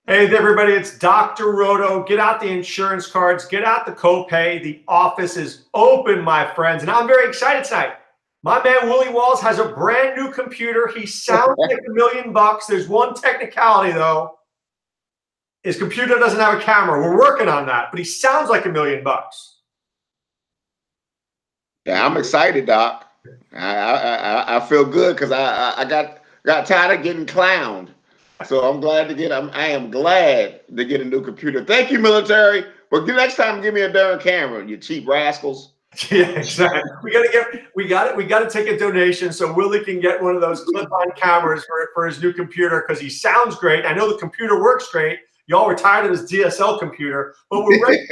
Hey there, everybody, it's Dr. Roto. Get out the insurance cards, get out the copay. The office is open, my friends, and I'm very excited tonight. My man Willie Walls has a brand new computer. He sounds like $1 million. There's one technicality, though. His computer doesn't have a camera. We're working on that, but he sounds like $1 million. Yeah, I'm excited, Doc. I feel good because I got tired of getting clowned. So I'm glad to get. I am glad to get a new computer. Thank you, military. But next time, give me a darn camera, you cheap rascals. Yeah, exactly. We got to take a donation so Willie can get one of those clip-on cameras for his new computer because he sounds great. I know the computer works great. Y'all were tired of his DSL computer, but we're ready.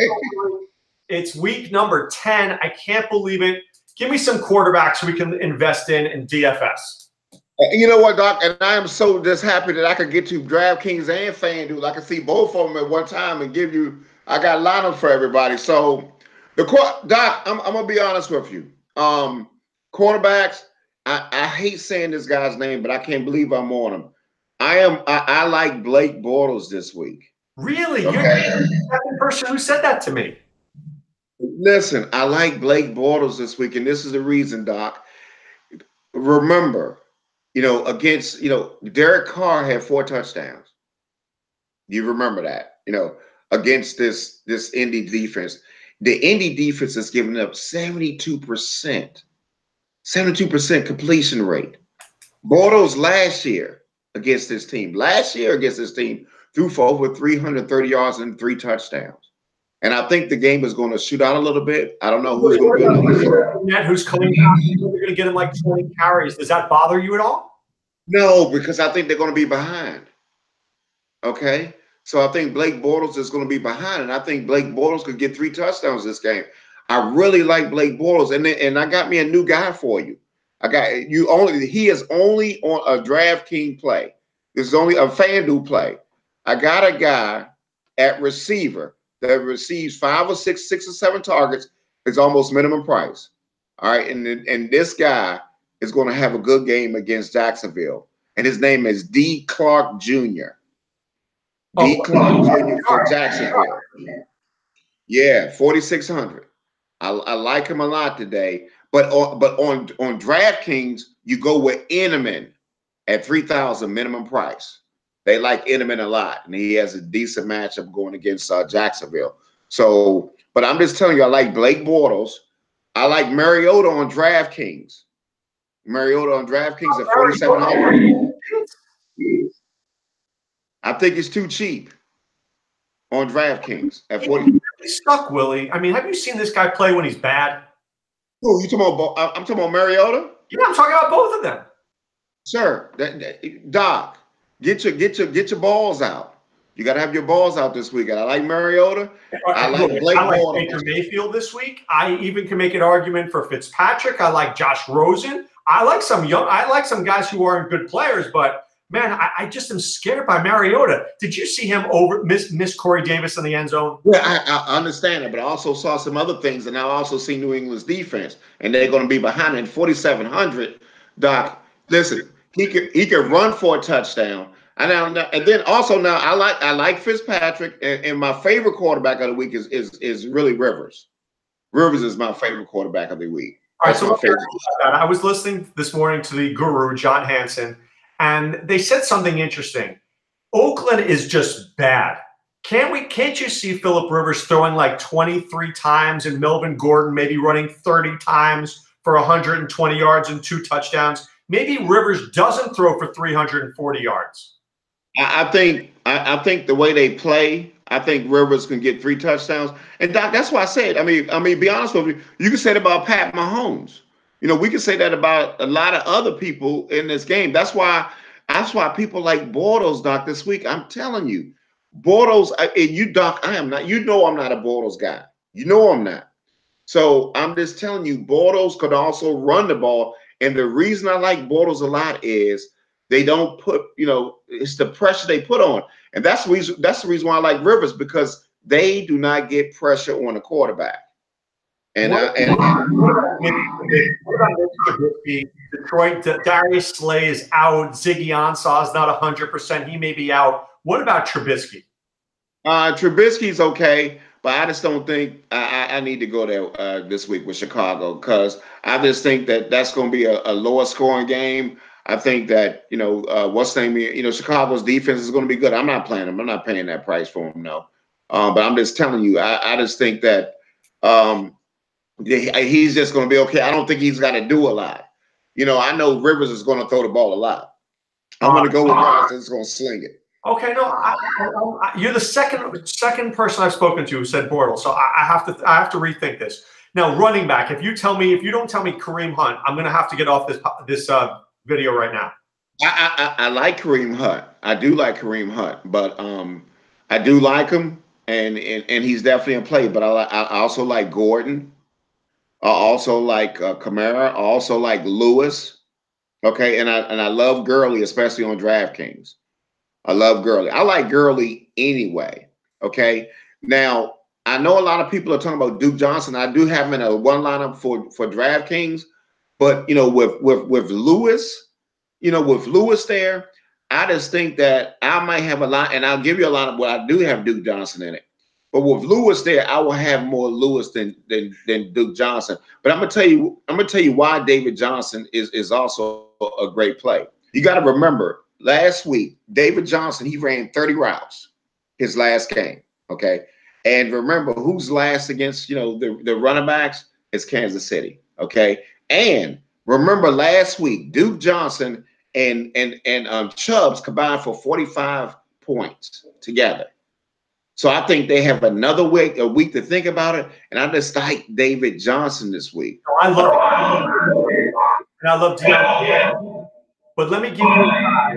It's week number 10. I can't believe it. Give me some quarterbacks we can invest in DFS. You know what, Doc? And I am so just happy that I could get to DraftKings and FanDuel. I can see both of them at one time and give you. I got lineups for everybody. So, Doc, I'm gonna be honest with you. Quarterbacks. I hate saying this guy's name, but I can't believe I'm on him. I like Blake Bortles this week. Really? Okay. You're the second person who said that to me. Listen, I like Blake Bortles this week, and this is the reason, Doc. Remember, against, Derek Carr had 4 touchdowns. You remember that, against this Indy defense. The Indy defense is giving up 72% completion rate. Bortles last year against this team threw for over 330 yards and 3 touchdowns. And I think the game is going to shoot out a little bit. I don't know who's going to be who's coming out. They're going to get him like 20 carries. Does that bother you at all? No, because I think they're going to be behind. Okay? So I think Blake Bortles is going to be behind, and I think Blake Bortles could get 3 touchdowns this game. I really like Blake Bortles, and I got me a new guy for you. He is only on a DraftKings play. This is only a FanDuel play. I got a guy at receiver that receives 5 or 6 or 7 targets is almost minimum price. All right, and this guy is going to have a good game against Jacksonville, and his name is D. Clark Jr. D. Clark Jr. for Jacksonville. Yeah, 4,600. I like him a lot today, but on DraftKings you go with Edelman at 3,000 minimum price. They like Edelman a lot, and he has a decent matchup going against Jacksonville. So, but I'm just telling you, I like Blake Bortles. I like Mariota on DraftKings. Mariota on DraftKings at 4,700. I think it's too cheap on DraftKings at 40. He's stuck, Willie. I mean, have you seen this guy play when he's bad? Oh, you talking about? I'm talking about Mariota. Yeah, I'm talking about both of them. Sir, Doc. Get your balls out. You got to have your balls out this weekend. I like Mariota. I like Blake Bortles. Baker Mayfield this week. I even can make an argument for Fitzpatrick. I like Josh Rosen. I like some guys who aren't good players, but man, I just am scared by Mariota. Did you see him miss Corey Davis in the end zone? Yeah, I understand it, but I also saw some other things, and I also see New England's defense, and they're going to be behind in 4,700. Doc, listen. He could run for a touchdown. And then also now I like Fitzpatrick, and my favorite quarterback of the week is really Rivers. Rivers is my favorite quarterback of the week. All right, so I was listening this morning to the guru John Hansen, and they said something interesting. Oakland is just bad. Can't you see Phillip Rivers throwing like 23 times and Melvin Gordon maybe running 30 times for 120 yards and 2 touchdowns? Maybe Rivers doesn't throw for 340 yards. I think the way they play, I think Rivers can get 3 touchdowns. And Doc, that's why I said. I mean, be honest with you. You can say that about Pat Mahomes. We can say that about a lot of other people in this game. That's why people like Bortles, Doc, this week. I'm telling you, Bortles. And you, Doc, I am not. I'm not a Bortles guy. I'm not. So I'm just telling you, Bortles could also run the ball. And the reason I like Bortles a lot is they don't put, it's the pressure they put on. And that's the reason why I like Rivers, because they do not get pressure on the quarterback. And what about Mitch Trubisky? Detroit, Darius Slay is out. Ziggy Ansah is not 100%. He may be out. What about Trubisky? Trubisky's okay, but I just don't think I need to go there this week with Chicago, because I just think that that's going to be a lower scoring game. I think that, Chicago's defense is going to be good. I'm not playing him. I'm not paying that price for him, no. But I'm just telling you, I just think that he's just going to be okay. I don't think he's got to do a lot. I know Rivers is going to throw the ball a lot. I'm going to go with guys that's going to sling it. Okay, no, you're the second person I've spoken to who said Bortles, so I have to rethink this. Now, running back, if you don't tell me Kareem Hunt, I'm going to have to get off this video right now. I like Kareem Hunt. I do like Kareem Hunt, but I do like him, and he's definitely in play. But I also like Gordon. I also like Kamara. I also like Lewis. Okay, and I love Gurley, especially on DraftKings. I love Gurley. I like Gurley anyway. Okay. Now, I know a lot of people are talking about Duke Johnson. I do have him in a one lineup for DraftKings, but with Lewis, with Lewis there, I just think that I might have a lot, and I'll give you a lot of what I do have Duke Johnson in it. But with Lewis there, I will have more Lewis than Duke Johnson. But I'm gonna tell you why David Johnson is also a great play. You got to remember, last week, David Johnson, he ran 30 routes his last game, okay? And remember, who's last against, the running backs? It's Kansas City, okay? And remember last week, Duke Johnson and Chubbs combined for 45 points together. So I think they have another week to think about it, and I just like David Johnson this week. I love it. And I love Deion. But let me give you a guy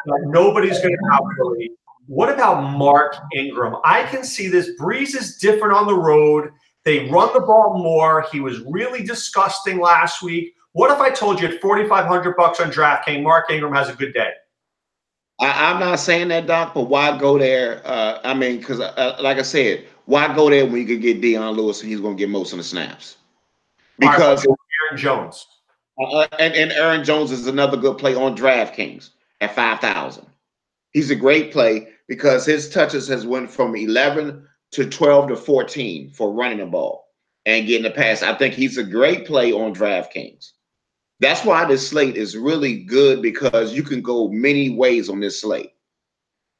that nobody's going to outplay. What about Mark Ingram? I can see this. Breeze is different on the road. They run the ball more. He was really disgusting last week. What if I told you at $4,500 on DraftKings, Mark Ingram has a good day? I'm not saying that, Doc, but why go there? Because like I said, why go there when you could get Deion Lewis and he's going to get most of the snaps? Because Aaron Jones. And Aaron Jones is another good play on DraftKings at 5,000. He's a great play because his touches has went from 11 to 12 to 14 for running the ball and getting the pass. I think he's a great play on DraftKings. That's why this slate is really good, because you can go many ways on this slate.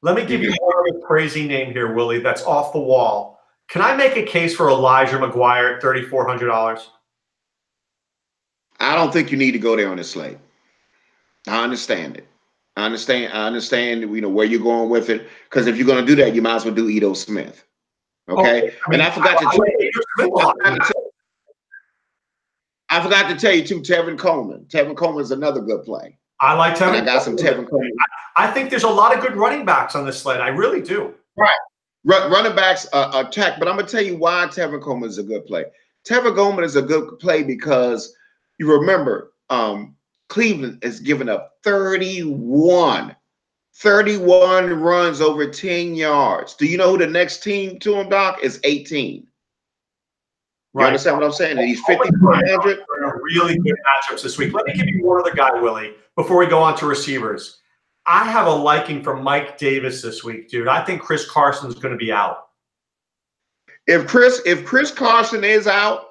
Let me give you one crazy name here, Willie, that's off the wall. Can I make a case for Elijah McGuire at $3,400? I don't think you need to go there on this slate. I understand it. I understand where you're going with it, because if you're going to do that, you might as well do Ito Smith. Okay? And I forgot to tell you too, Tevin Coleman. Tevin Coleman is another good play. I like Tevin. I got some Tevin Coleman. I think there's a lot of good running backs on this slate. I really do. Right. Running backs attack, but I'm going to tell you why Tevin Coleman is a good play. Tevin Coleman is a good play because you remember Cleveland has given up 31 runs over 10 yards. Do you know who the next team to him, Doc? Is 18. You understand what I'm saying? He's 5,400. Really good matchups this week. Let me give you one other guy, Willie, before we go on to receivers. I have a liking for Mike Davis this week, dude. I think Chris Carson's going to be out. If Chris Carson is out,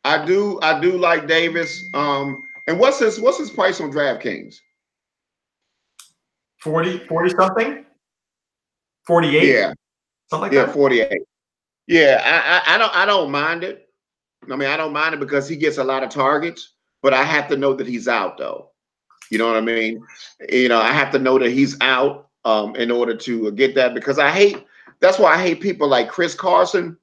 I do like Davis. And what's his price on DraftKings? 40 something? 48? Yeah. Something like that. Yeah, 48. Yeah, I don't mind it. I don't mind it because he gets a lot of targets, but I have to know that he's out, though. You know what I mean? I have to know that he's out in order to get that, because that's why I hate people like Chris Carson.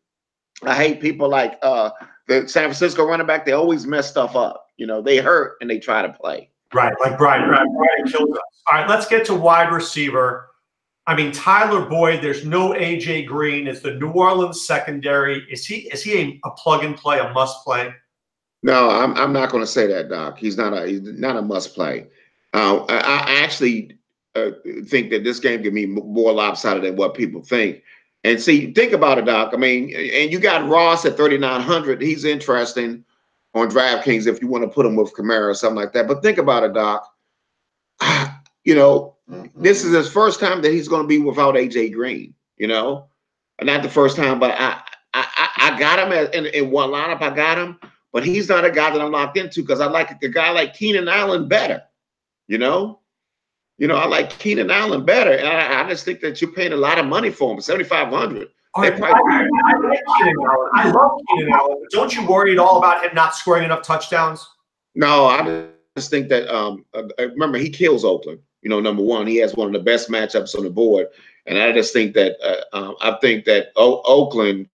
I hate people like the San Francisco running back. They always mess stuff up. They hurt and they try to play. Right, like Brian kills us. All right, let's get to wide receiver. Tyler Boyd, there's no AJ Green. It's the New Orleans secondary. Is he a plug and play, a must play? No, I'm not going to say that, Doc. He's not a must play. I actually think that this game can be more lopsided than what people think. And see, think about it, Doc. I mean, and you got Ross at 3,900. He's interesting on DraftKings if you want to put him with Kamara or something like that. But think about it, Doc. You know, this is his first time that he's going to be without AJ Green. You know, not the first time, but I got him in one lineup. I got him, but he's not a guy that I'm locked into because I like a guy like Keenan Allen better. You know, I like Keenan Allen better, and I just think that you're paying a lot of money for him, 7,500. I like Keenan Allen. I love Keenan Allen. Don't you worry at all about him not scoring enough touchdowns? No, I just think that remember, he kills Oakland. You know, number one, he has one of the best matchups on the board, and I just think that Oakland,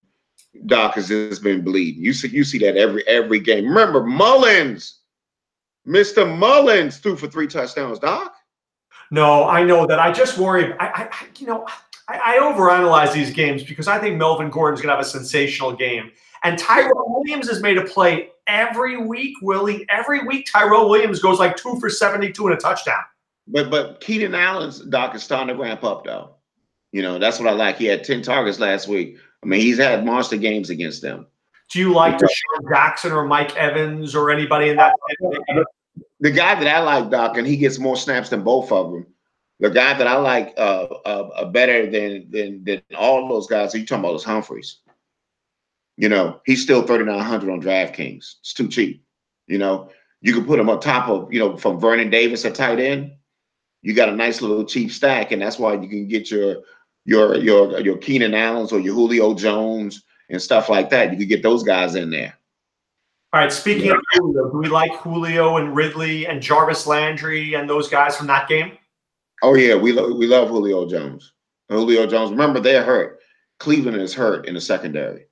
Doc, has just been bleeding. You see that every game. Remember, Mr. Mullins threw for 3 touchdowns, Doc. No, I know that. I just worry. I overanalyze these games because I think Melvin Gordon's going to have a sensational game. And Tyrell Williams has made a play every week, Willie. Every week, Tyrell Williams goes like 2 for 72 and a touchdown. But Keenan Allen's, Doc, is starting to ramp up, though. You know, that's what I like. He had 10 targets last week. I mean, he's had monster games against them. Do you like Deshaun Jackson or Mike Evans or anybody in that? The guy that I like, Doc, and he gets more snaps than both of them. The guy that I like better than all those guys, are you talking about, is Humphreys. You know, he's still 3,900 on DraftKings. It's too cheap. You know, you can put him on top of, from Vernon Davis at tight end. You got a nice little cheap stack, and that's why you can get your Keenan Allens or your Julio Jones and stuff like that. You can get those guys in there. All right, speaking of Julio, do we like Julio and Ridley and Jarvis Landry and those guys from that game? Oh, yeah, we love Julio Jones. Julio Jones, remember, they're hurt. Cleveland is hurt in the secondary.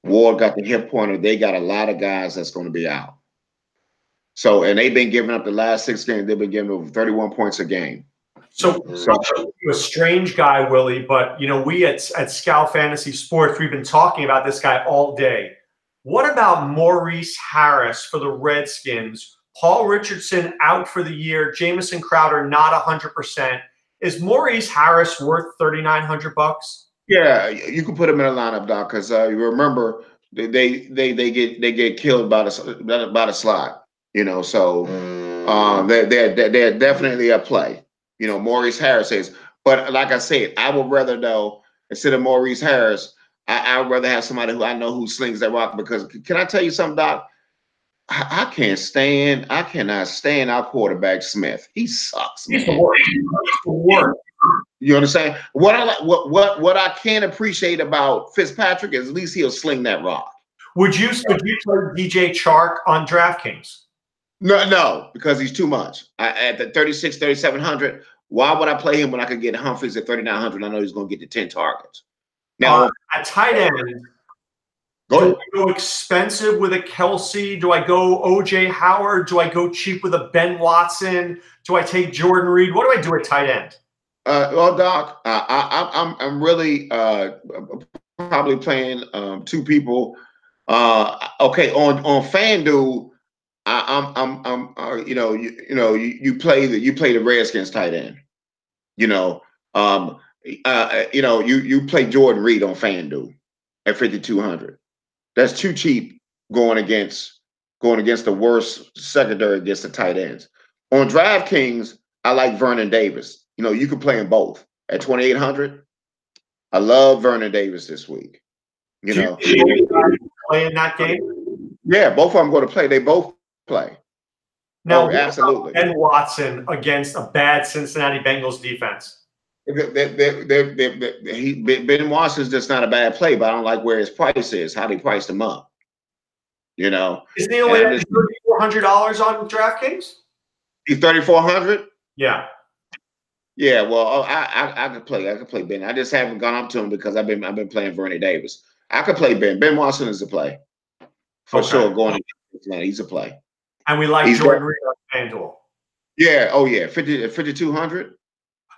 Ward got the hip pointer. They got a lot of guys that's going to be out. So, and they've been giving up the last 6 games. They've been giving over 31 points a game. So you're a strange guy, Willie, but, we at Scout Fantasy Sports, we've been talking about this guy all day. What about Maurice Harris for the Redskins? Paul Richardson out for the year. Jamison Crowder not 100%. Is Maurice Harris worth $3,900? Yeah, you can put him in a lineup, Doc, because you remember they get killed by the slot. So they're definitely a play. Maurice Harris is. But like I said, I would rather, though, instead of Maurice Harris, I would rather have somebody who I know who slings that rock. Because can I tell you something, Doc? I cannot stand our quarterback Smith. He sucks, man. He's the worst. You understand? What I can appreciate about Fitzpatrick is at least he'll sling that rock. Would you play DJ Chark on DraftKings? No, because he's too much. At the 3,700, why would I play him when I could get Humphreys at 3,900? I know he's going to get the 10 targets. Now at tight end, do I go expensive with a Kelsey? Do I go OJ Howard? Do I go cheap with a Ben Watson? Do I take Jordan Reed? What do I do at tight end? Well, Doc, I'm really probably playing 2 people. Okay, on FanDuel, you play the Redskins tight end. You play Jordan Reed on FanDuel at 5,200. That's too cheap going against the worst secondary against the tight ends. On DraftKings, I like Vernon Davis. You can play them both at 2,800. I love Vernon Davis this week. Do you play in that game? Yeah, both of them going to play. They both play. Now, absolutely. Ben Watson against a bad Cincinnati Bengals defense. Ben Watson's just not a bad play, but I don't like where his price is, how they priced him up. Isn't he only $3,400 on DraftKings? He's 3,400? Yeah. Yeah, well, I could play Ben. I just haven't gone up to him because I've been playing Vernon Davis. I could play Ben. Ben Watson is a play. For sure, going against Atlanta, he's a play. And we like Jordan Reed on FanDuel. Yeah, 5,200.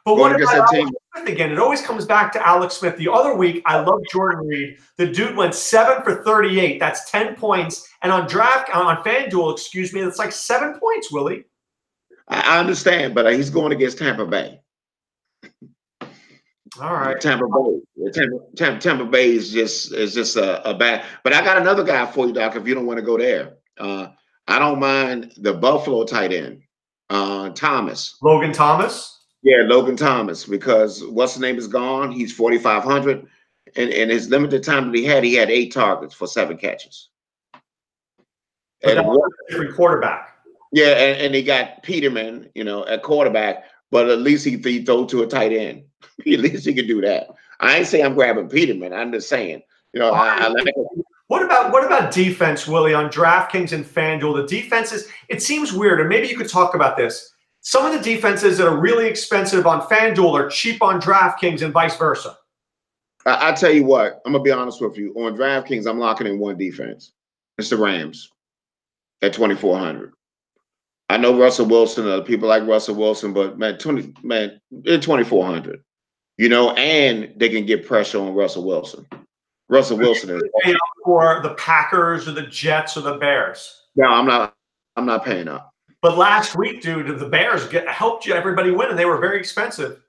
But what about Alex Smith again? It always comes back to Alex Smith. The other week, I love Jordan Reed. The dude went 7 for 38. That's 10 points. And on FanDuel, that's like 7 points, Willie. I understand, but he's going against Tampa Bay. All right. Tampa Bay. Tampa Bay is just a bad. But I got another guy for you, Doc. If you don't want to go there, I don't mind the Buffalo tight end, Thomas. Logan Thomas. Yeah, Logan Thomas, because what's the name is gone. He's 4,500, and his limited time that he had 8 targets for 7 catches. But that was a different quarterback. Yeah, and he got Peterman, at quarterback, but at least he throw to a tight end. At least he could do that. I ain't saying I'm grabbing Peterman. I'm just saying, I like it. What about defense, Willie, on DraftKings and FanDuel? The defenses, it seems weird, and maybe you could talk about this. Some of the defenses that are really expensive on FanDuel are cheap on DraftKings and vice versa. I tell you what, I'm going to be honest with you. On DraftKings, I'm locking in one defense. It's the Rams at 2,400. I know Russell Wilson, people like Russell Wilson, but they're 2,400. And they can get pressure on Russell Wilson. Russell Wilson is pay up for the Packers or the Jets or the Bears. No, I'm not paying up. But last week, dude, the Bears helped everybody win, and they were very expensive.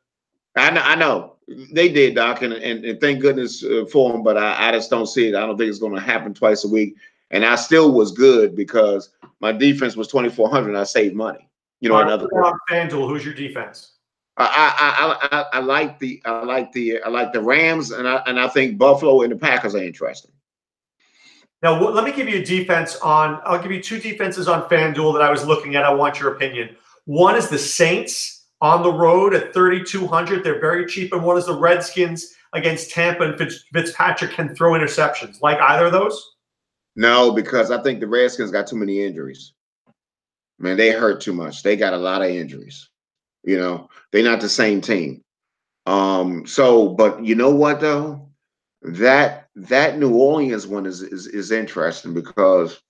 I know they did, Doc, and thank goodness for them. But I just don't see it. I don't think it's going to happen twice a week. And I still was good because my defense was 2,400. And I saved money. Another on FanDuel, who's your defense? I like the Rams, and I think Buffalo and the Packers are interesting. Now, let me give you a defense I'll give you 2 defenses on FanDuel that I was looking at. I want your opinion. One is the Saints on the road at 3,200. They're very cheap. And one is the Redskins against Tampa, and Fitzpatrick can throw interceptions. Like either of those? No, because I think the Redskins got too many injuries. Man, they hurt too much. They got a lot of injuries. They're not the same team. But you know what though? That New Orleans one is interesting because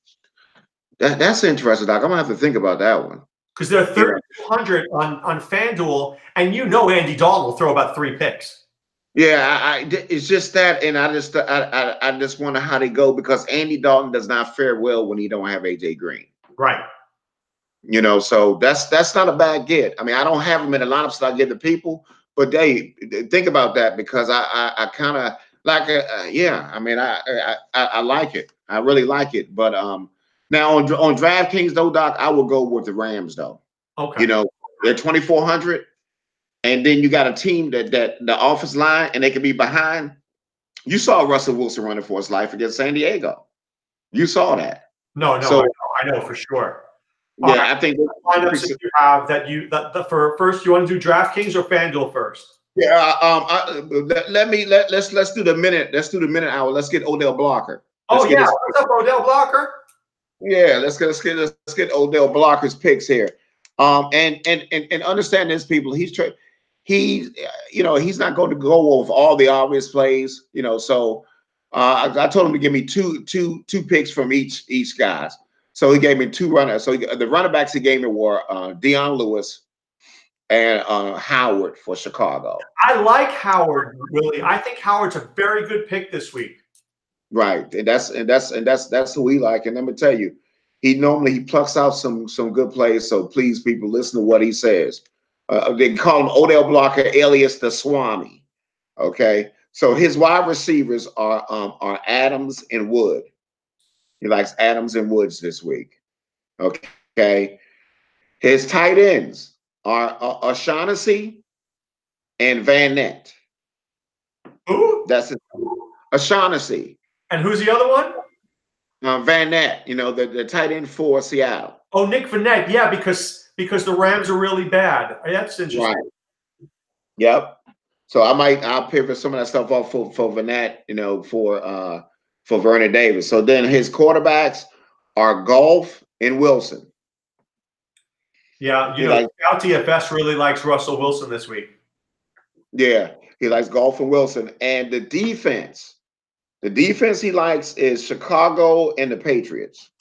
that's interesting, Doc. I'm gonna have to think about that one. Because they're 3,200 on FanDuel, and Andy Dalton will throw about 3 picks. Yeah, it's just that, and I just wonder how they go because Andy Dalton does not fare well when he don't have AJ Green. Right. So that's not a bad get. I mean, I don't have him in a lineup, so I get the people. But they think about that because I kind of like it. I mean, I like it. I really like it. But now on DraftKings though, Doc, I will go with the Rams though. Okay. They're 2,400, and then you got a team that the offensive line and they can be behind. You saw Russell Wilson running for his life against San Diego. You saw that. No, so, I know for sure. Yeah, right. I think lineups that you have for first, you want to do DraftKings or FanDuel first? Yeah, let's do the minute. Let's do the minute hour. Let's get Odell Blocker. What's up, Odell Blocker? Yeah, let's get Odell Blocker's picks here. And understand this, people. He's not going to go over all the obvious plays. So I told him to give me two picks from each guys. So he gave me 2 runners. So the running backs he gave me were Deion Lewis and Howard for Chicago. I like Howard, Willie. I think Howard's a very good pick this week. Right, and that's who we like. And let me tell you, he plucks out some good plays. So please, people, listen to what he says. They call him Odell Blocker, alias the Swami. Okay, so his wide receivers are Adams and Wood. He likes Adams and Woods this week. Okay. His tight ends are O'Shaughnessy and Van Nett. Who? That's it. O'Shaughnessy. And who's the other one? Van Nett, the tight end for Seattle. Oh, Nick Van Nett. Yeah, because the Rams are really bad. That's interesting. Right. Yep. So I'll pivot some of that stuff off for Van Nett, for Vernon Davis. So then his quarterbacks are Goff and Wilson. Yeah, Scout DFS really likes Russell Wilson this week. Yeah, he likes Goff and Wilson. And the defense he likes is Chicago and the Patriots.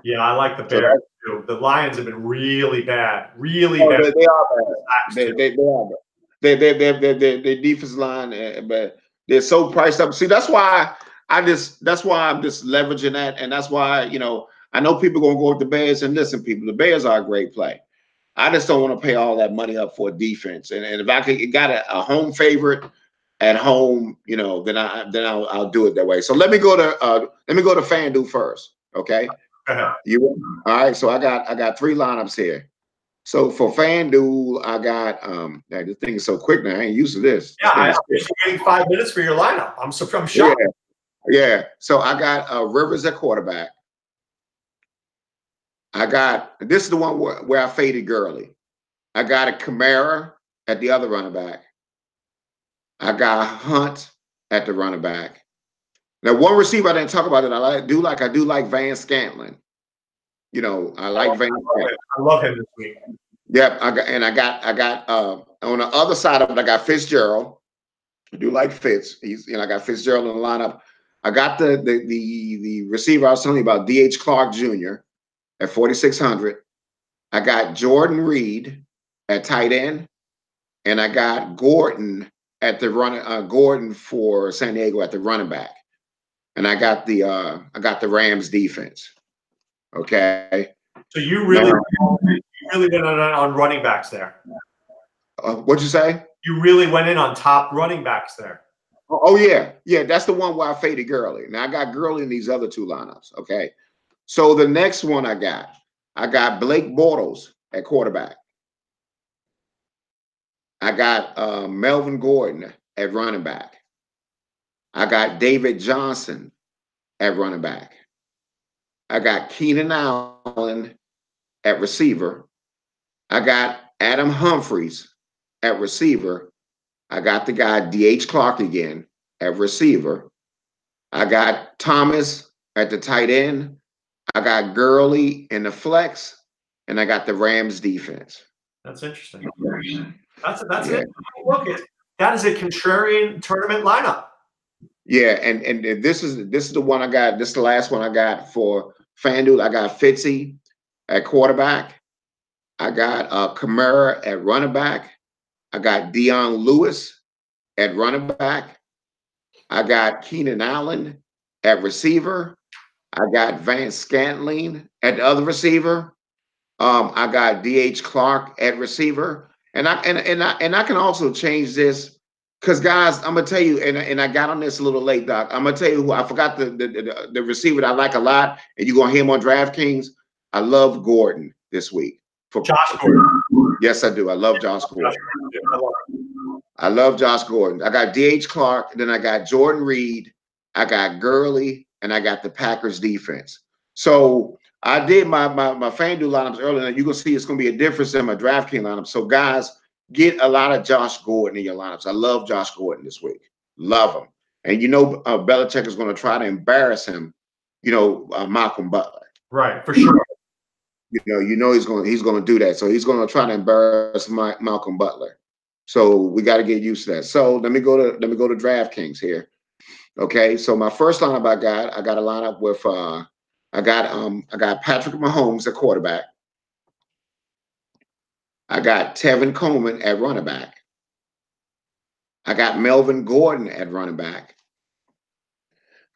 Yeah, I like the Bears too. The Lions have been really bad. Really bad. They are bad. They are bad. Their defense line, but they're so priced up. See, that's why I'm just leveraging that, and that's why I know people gonna go with the Bears. And listen, people, the Bears are a great play. I just don't want to pay all that money up for a defense. And if I could got a home favorite at home, you know, then I'll do it that way. So let me go to FanDuel first. Okay. You all right? So I got 3 lineups here. So for FanDuel, I got this thing is so quick now. I ain't used to this. Yeah, I'm waiting 5 minutes for your lineup. I'm shocked. Yeah. So I got Rivers at quarterback. I got this is the one where I faded Gurley. I got a Kamara at the other running back. I got Hunt at the running back. Now, one receiver I didn't talk about that I do like Van Scantlin. You know, I like Van Scantlin. I love him this week. Yep, I got on the other side of it, I got Fitzgerald. I do like Fitz. I got Fitzgerald in the lineup. I got the receiver I was telling you about, D.H. Clark Jr. at 4,600. I got Jordan Reed at tight end, and I got Gordon at the Gordon for San Diego at the running back, and I got the Rams defense. Okay. So you really went on running backs there. What'd you say? You really went in on top running backs there. Oh yeah. That's the one where I faded Gurley. Now I got Gurley in these other 2 lineups. Okay. So the next one I got Blake Bortles at quarterback. I got Melvin Gordon at running back. I got David Johnson at running back. I got Keenan Allen at receiver. I got Adam Humphries at receiver. I got the guy D.H. Clark again at receiver. I got Thomas at the tight end. I got Gurley in the flex, and I got the Rams defense. That's interesting. That's it. Look, that is a contrarian tournament lineup. Yeah, and this is the one I got. This is the last one I got for FanDuel. I got Fitzy at quarterback. I got Kamara at running back. I got Dion Lewis at running back. I got Keenan Allen at receiver. I got Van Scantling at the other receiver. I got D.H. Clark at receiver, and I can also change this because guys, I'm gonna tell you, and I got on this a little late, Doc. I'm gonna tell you who I forgot the receiver that I like a lot, and you're gonna hear him on DraftKings. I love Gordon this week. Josh Gordon. Yes, I do. I love Josh Gordon. I love Josh Gordon. I got D.H. Clark, then I got Jordan Reed, I got Gurley, and I got the Packers defense. So I did my FanDuel lineups earlier, and you can see it's going to be a difference in my DraftKings lineup. So guys, get a lot of Josh Gordon in your lineups. I love Josh Gordon this week. Love him. And you know Belichick is going to try to embarrass him, Malcolm Butler. Right, for sure. You know he's going to do that. So he's going to try to embarrass Malcolm Butler. So we got to get used to that. So let me go to DraftKings here. Okay, so my first lineup I got a lineup with I got Patrick Mahomes at quarterback. I got Tevin Coleman at running back. I got Melvin Gordon at running back.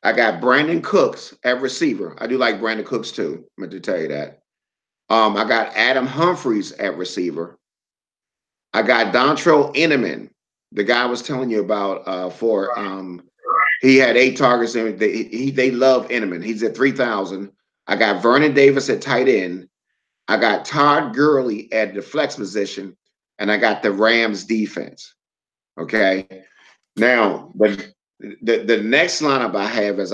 I got Brandon Cooks at receiver. I do like Brandon Cooks too. I meant to tell you that. I got Adam Humphries at receiver. I got Dontrell Inman, the guy I was telling you about he had 8 targets and they love Inman. He's at 3,000. I got Vernon Davis at tight end. I got Todd Gurley at the flex position, and I got the Rams defense. Okay. Now, but the next lineup I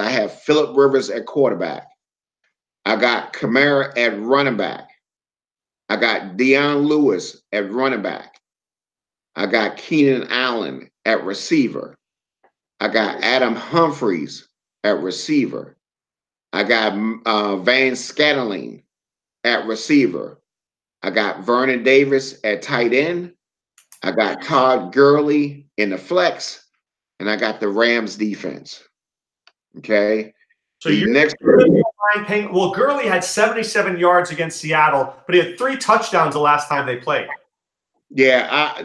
have Phillip Rivers at quarterback. I got Kamara at running back. I got Dion Lewis at running back. I got Keenan Allen at receiver. I got Adam Humphries at receiver. I got Van Scantling at receiver. I got Vernon Davis at tight end. I got Todd Gurley in the flex, and I got the Rams defense. Okay. So Gurley had 77 yards against Seattle, but he had 3 touchdowns the last time they played. Yeah,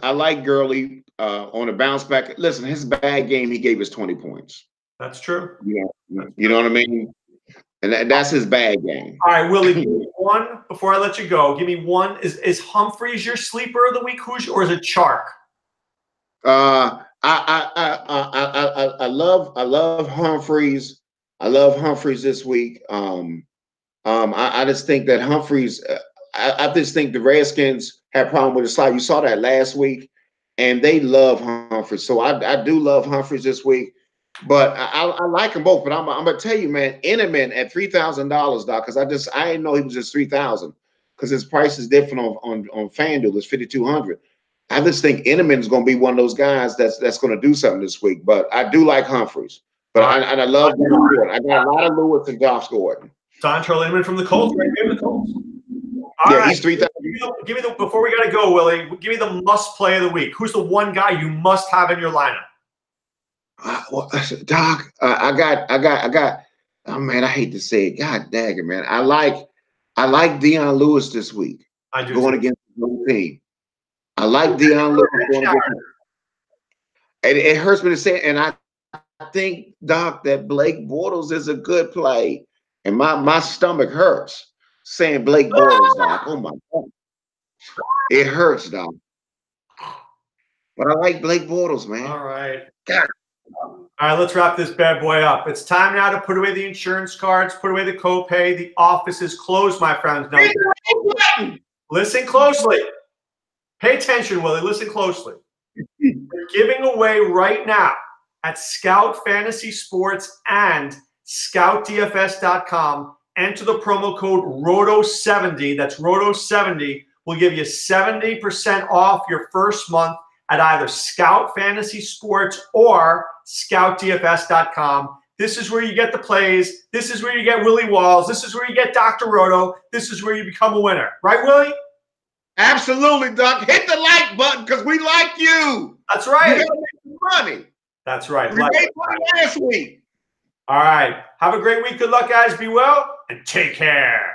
I like Gurley on a bounce back. Listen, his bad game, he gave us 20 points. That's true. Yeah, you know what I mean? And that's his bad game. All right, Willie, give me one before I let you go. Give me one. Is Humphreys your sleeper of the week? Or is it Chark? I love Humphreys. I love Humphreys this week. I just think that Humphreys. I just think the Redskins had a problem with the slide. You saw that last week, and they love Humphreys. So I do love Humphreys this week. But I like them both. But I'm gonna tell you, man, Inman at $3,000, Doc, because I didn't know he was just 3,000 because his price is different on FanDuel. It's 5,200. I just think Inman is going to be one of those guys that's going to do something this week. But I do like Humphreys. But I love Gordon. I got a lot of Lewis and Josh Gordon. Dontrell Inman from the Colts. Right? Give me the Colts. All right. He's 3,000. Give me the before we gotta go, Willie. Give me the must play of the week. Who's the one guy you must have in your lineup? Doc, I got. Oh man, I hate to say it. God dang it, man. I like Deion Lewis this week. I do going against the whole team. I like Deion Lewis going against him. It hurts me to say it, and I think, Doc, that Blake Bortles is a good play. And my stomach hurts saying Blake Bortles, Doc. Oh my God. It hurts, Doc. But I like Blake Bortles, man. All right. God. All right, let's wrap this bad boy up. It's time now to put away the insurance cards, put away the copay. The office is closed, my friends. Now, listen closely. Pay attention, Willie. Listen closely. We're giving away right now at Scout Fantasy Sports and ScoutDFS.com. Enter the promo code ROTO70. That's ROTO70. We'll give you 70% off your first month at either Scout Fantasy Sports or ScoutDFS.com. This is where you get the plays. This is where you get Willie Walls. This is where you get Dr. Roto. This is where you become a winner. Right, Willie? Absolutely, Doc. Hit the like button because we like you. That's right. You gotta make money. That's right. We made money last week. All right. Have a great week. Good luck, guys. Be well and take care.